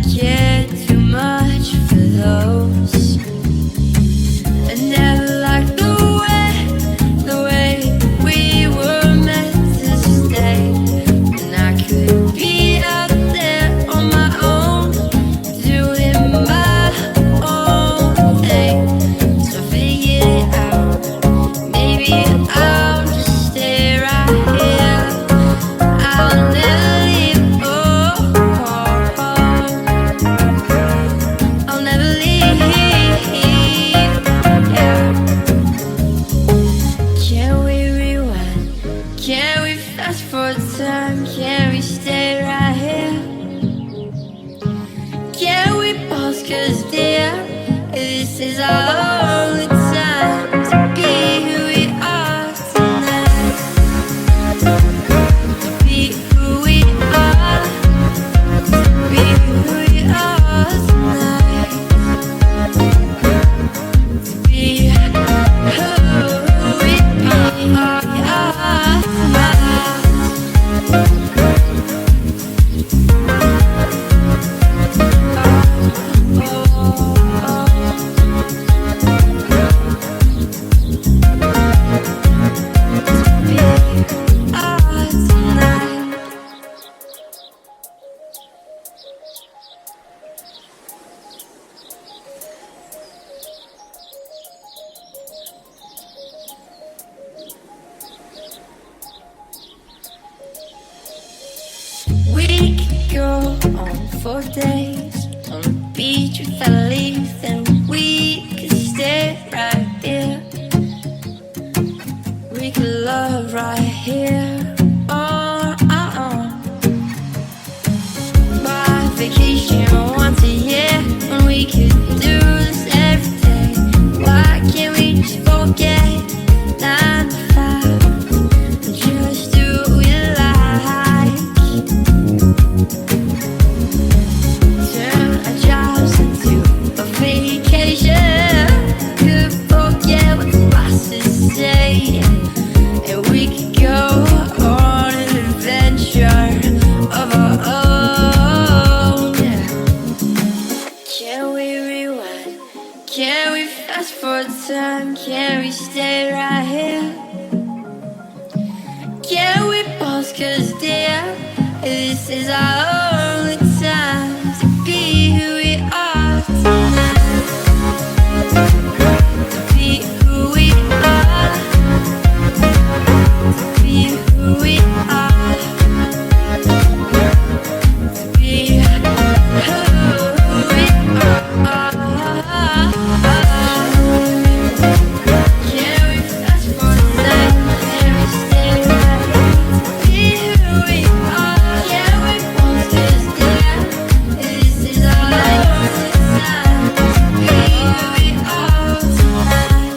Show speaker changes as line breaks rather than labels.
care too much for those. I never liked the way we were meant to stay. And I could be out there on my own, doing my own thing. So figure it out. Maybe I'll just stay right here. I'll never leave. I'll never leave. Yeah. Can we rewind? Can we fast forward time? Can we stay right here? Can we pause? 'Cause dear, this is our only time to be who we are tonight. To be who we are. To be who we are tonight. To be who we are tonight. We could go on for days on the beach without a leaf, then we could stay right here. We could love right here on our own. My vacation once a year, when we could do this every day. Why can't we just forget 9 to 5 and just do what we like? Turn our jobs into a vacation. Could forget what the bosses say, and we could go on an adventure of our own. Yeah. Can we rewind? Can we fast forward time? Can we stay right here? Can we pause? 'Cause dear, this is our only time to be who we are tonight. To be who we are. To be who we are. To be who we are. Can we fast forward time? Can we stay right here? To be who we are. Can we pause? 'Cause dear, this is our only time to be who we are tonight.